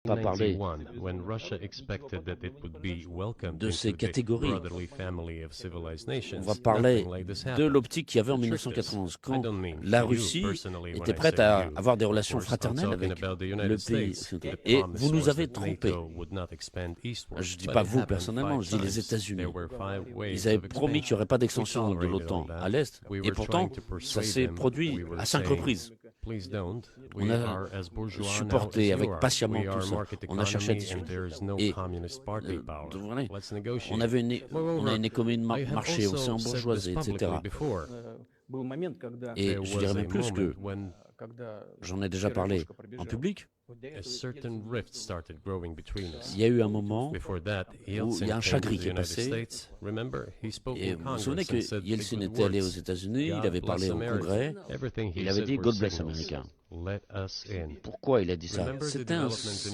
pas parler 1991, when Russia expected that it would be welcomed de into ces the catégories. brotherly family of civilized On nations, va parler nothing like this de happened. l'optique qu'il y avait en The truth is, 1991, I quand don't mean la you Russie personally when était I prête say à you. avoir des Of relations course, I'm fraternelles talking avec about the le United pays States. occidental. The Et promise vous nous was avez that trompés. NATO would not expand eastward, Je ne dis but pas it vous happened personnellement, 5 je dis les times. États-Unis. There were 5 waves Ils avaient of promis qu'il n'y aurait expansion. pas We d'extension de tolerated l'OTAN all à that. l'Est, We et were pourtant, trying to ça persuade s'est them. produit We were à 5 saying, reprises. please don't. On We a are as bourgeois now as supporté you avec are. patiemment We tout are a ça. market On a cherché à economy and discuter. there is no Et communist party power. vous voyez, Let's on negotiate. avait je Moreover, une économie de I have marché, on s'est also said this embourgeoisé, etc. publicly before. Et There je was dirais a même plus que moment when j'en ai déjà parlé en public. a certain rift started growing between us. Il y a eu un moment Before that, où il Yeltsin y a un came to chagrin the qui est United passé. States. Remember, he spoke Et in vous vous souvenez Congress que and said the Yeltsin good était allé aux words. États-Unis, il God avait parlé bless au America. Congrès, Everything he il avait said dit were God bless signals. America. Let us in. Pourquoi il a dit ça? Remember the C'était developments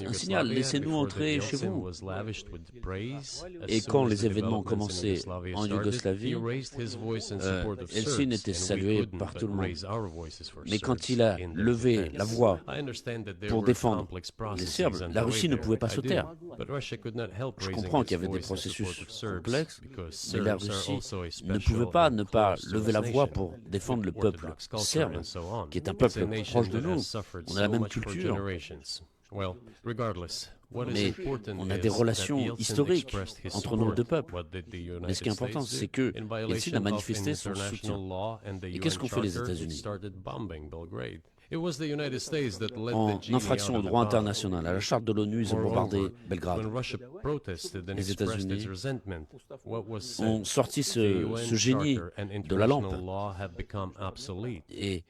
in un signal, Yugoslavia laissez-nous before that entrer chez Yeltsin vous. was lavished with praise? As Et soon quand as les the événements ont developments in commencé Yugoslavia en started, Yougoslavie, he raised his voice in support of Yeltsin Serbs, était and we salué couldn't par but tout le monde. raise our voices for Mais quand Serbs il a in their levé defense. la voix I understand that there pour were défendre complex les processes Serbes, la underway Russie ne there. pouvait pas I se do, taire. but Russia could not help Je raising comprends its qu'il y avait des voice in support processus of Serbs, complexes, because mais la Serbs are Russie also a ne special pouvait pas and ne pas close to lever us la voix nation, pour défendre le with peuple Orthodox culture serbe, and so on. qui est un It's a peuple nation proche de that nous. has suffered On a la so même much for culture. generations. Well, regardless, what is Mais important on a is des that relations Yeltsin historiques expressed his entre nos deux support. peuples. What did the Mais ce qui est United important, States c'est do? que In Yeltsin violation a of manifesté son international soutien. law and the Et UN qu'est-ce qu'ont fait les Charter, it États-Unis? started bombing Belgrade. It was the United States that let En the genie infraction out au of the droit bottle. international, à la charte de l'ONU, ils ont bombardé Moreover, Belgrade. when Russia protested and Les expressed its États-Unis resentment, what was ont said? sorti The ce UN génie Charter and de la lampe. international law have become obsolete. Et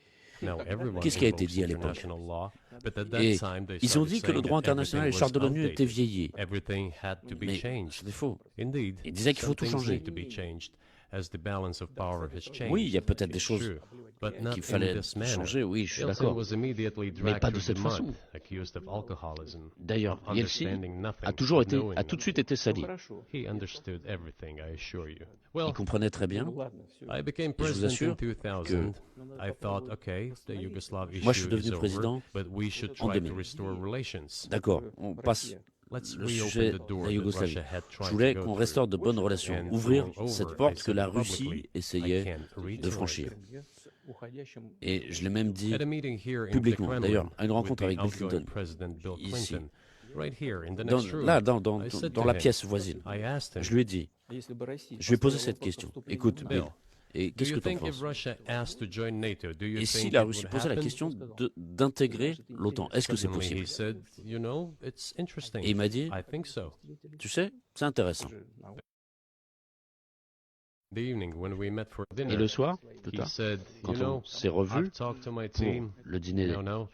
Now everyone qu'est-ce qui a été invokes dit à l'époque? international law, but at that Et time they ils ont started dit que le saying droit that international et les everything chartes de was l'ONU étaient outdated. vieillis. Everything had to be Mais changed. c'est faux. Indeed, Ils disaient qu'il faut some tout things changer. need to be changed as the balance of power has changed. Oui, il y a peut-être des It's choses true, but not qu'il in fallait this manner. changer, oui, je suis Yeltsin d'accord. was immediately Mais dragged pas de through cette the façon. mud, accused of alcoholism, D'ailleurs, of Yeltsin understanding nothing, a toujours of été, knowing a tout de suite été sali. He understood everything, I assure you. Il Well, comprenait très bien. I became Et je vous president in assure 2000. I thought, okay, the Yugoslav Moi, je suis issue devenu is over, président but we should en try to 2000. restore relations. D'accord, on passe Let's le reopen sujet the de door la that Yougoslavie. Russia had Je tried voulais to go qu'on through. restaure de bonnes relations, And ouvrir moreover, cette I porte que said la publicly, Russie I essayait can't reach de it. franchir. Et je l'ai même dit At a meeting here in the publiquement, Kremlin d'ailleurs, à une rencontre with the avec Bill outgoing Clinton, President Bill ici, Clinton, right here in the dans, next room. là, I said dans to la him, pièce voisine. I asked him, Je lui ai dit, je lui ai posé cette question. Écoute, Bill, Bill, et do qu'est-ce you que tu en think if penses? Russia asked to join NATO, do you Et si think la it Russie would posait la happen? question d'intégrer l'OTAN, est-ce que c'est Suddenly he possible? said, you know, it's interesting. Et il m'a dit, I think so. tu sais, c'est intéressant. The evening when we met for Et dinner, le soir, plus he tard, said, quand you know, on s'est revus I've talked to my pour team. le dîner, No,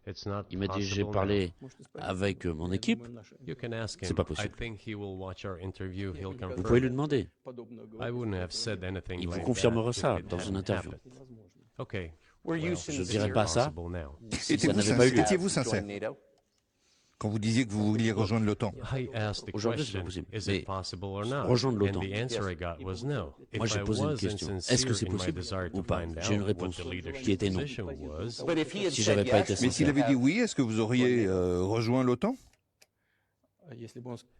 it's not il m'a dit, j'ai possible parlé avec mon équipe, now. You can ask c'est him. pas I possible. think he will watch our interview. He'll Vous pouvez lui confirm. demander, I wouldn't have said anything il vous like confirmera that ça if it dans une hadn't interview. happened. Okay. Were you Well, Je sincere dirais pas ça possible now. si ça n'avait pas eu lieu. Étiez-vous to join sincère NATO? quand vous disiez que vous vouliez rejoindre l'OTAN? I asked the Aujourd'hui, c'est question, pas possible. is Mais it possible or not? rejoindre And l'OTAN. the answer I got was no. Moi, If j'ai I posé une was question. Est-ce que insincere c'est in my possible desire ou to pas? find J'ai une out what réponse the qui leadership était non. position was, But if he had Si said j'avais pas été yes, Mais s'il sincère. avait dit oui, est-ce que vous auriez rejoint l'OTAN?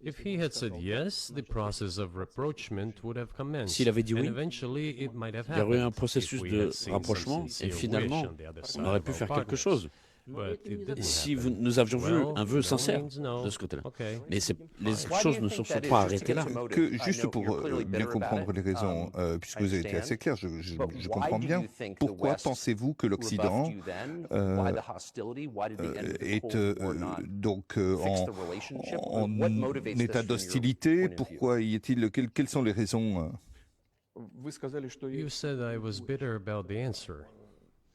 if he had said yes, the process of rapprochement would have commenced. S'il avait dit And oui, eventually it might have il y aurait eu un happened processus if we de had seen some rapprochement sincere et finalement, wish on the other on side aurait of pu our faire quelque partners. chose. But it didn't Si happen. nous avions vu Well, un vœu no sincère means no. de ce côté-là. Okay. Mais les Why do choses you ne se think sont that is? pas Just to arrêtées get là. some motive. Que I juste know pour you're clearly bien bitter comprendre about les it. raisons, puisque vous avez été understand. assez clair, je But why comprends do bien. you think the Pourquoi West pensez-vous que l'Occident rebuffed you then? Why the hostility? Why did the end of the est Cold War not donc fix en, the relationship? en What motivates état this from your d'hostilité? point of view? Pourquoi y est-il quelles sont les raisons? You said I was bitter about the answer.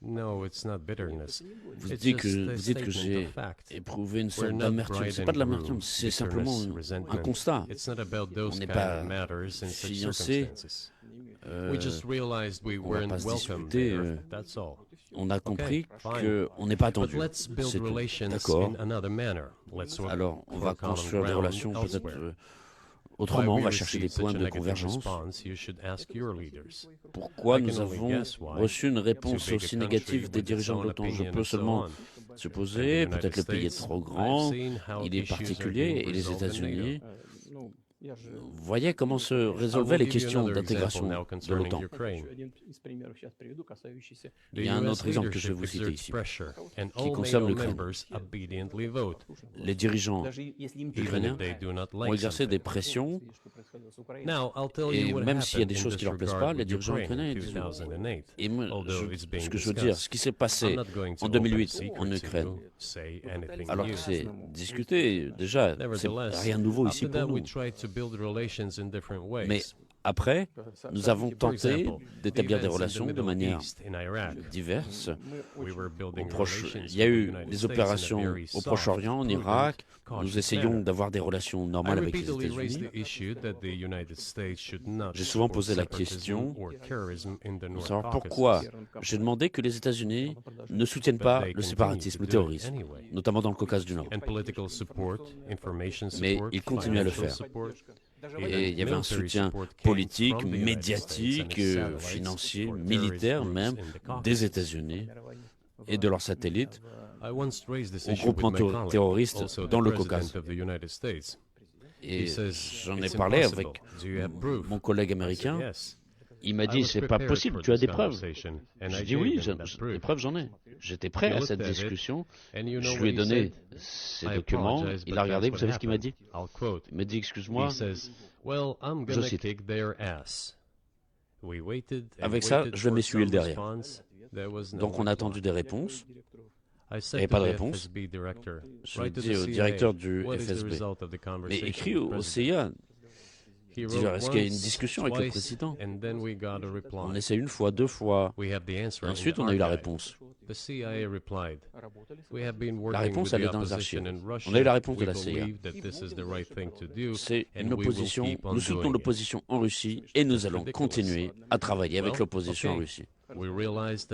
No, it's not bitterness. Vous It's dites just que, a vous dites que statement j'ai of fact. éprouvé une We're sorte not d'amertume. bride C'est pas de and l'amertume, groom, c'est simplement bitterness, un resentment. constat. It's not about those n'est kind pas of matters in such fiancés. circumstances. We just realized we va weren't pas se welcome disputer, there. That's all. On a compris fine. qu'on n'est pas But attendu. let's build C'est tout. relations D'accord. in another manner. Let's work Alors, on for va common construire des ground relations peut-être elsewhere. Autrement, on va chercher des points de convergence. Pourquoi nous avons reçu une réponse aussi négative des dirigeants de l'OTAN? Je peux seulement supposer, peut-être le pays est trop grand, il est particulier, et les États-Unis voyaient comment se résolvaient les questions d'intégration de l'OTAN. Il y a un autre exemple que je vais vous citer ici, qui concerne l'Ukraine. Les dirigeants ukrainiens ont exercé des pressions, et même s'il y a des choses qui ne leur plaisent pas, les dirigeants ukrainiens disent oui. Et moi, ce que je veux dire, ce qui s'est passé en 2008 en Ukraine, alors que c'est discuté, déjà, c'est rien de nouveau ici pour nous. Mais après, nous avons tenté d'établir des relations de manière diverse. Il y a eu des opérations au Proche-Orient, en Irak. Nous essayons d'avoir des relations normales avec les États-Unis. J'ai souvent posé la question de savoir pourquoi. J'ai demandé que les États-Unis ne soutiennent pas le séparatisme, le terrorisme, notamment dans le Caucase du Nord. Mais ils continuent à le faire. Et il y avait un soutien politique, médiatique, financier, militaire même, des États-Unis et de leurs satellites aux groupements terroristes dans le Caucase. Et j'en ai parlé avec mon collègue américain. Il m'a dit, c'est pas possible, tu as des preuves. J'ai dit oui, des preuves j'en ai. J'étais prêt à cette discussion. Je lui ai donné ces documents. Il a regardé, vous savez ce qu'il m'a dit? Il m'a dit, excuse-moi, je cite. Avec ça, je vais m'essuyer le derrière. Donc on a attendu des réponses. Il n'y avait pas de réponse. Je l'ai dit au directeur du FSB. Mais écrit au CIA. Est-ce qu'il y a une discussion avec le président? On essaie une fois, deux fois. Et ensuite, on a eu la réponse. La réponse, elle est dans les archives. On a eu la réponse de la CIA. C'est une opposition. Nous soutenons l'opposition en Russie et nous allons continuer à travailler avec l'opposition en Russie.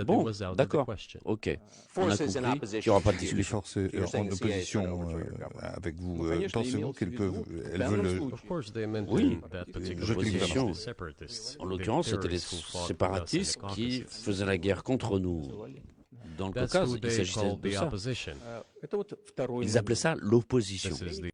Bon, d'accord, ok. On a compris qu'il n'y aura pas de Les discussion. forces en opposition avec vous, pensez-vous elles veulent... Oui, l'opposition. En l'occurrence, c'était les séparatistes qui faisaient la guerre contre nous. Dans le Caucase, il s'agissait de ça. Ils appelaient ça l'opposition.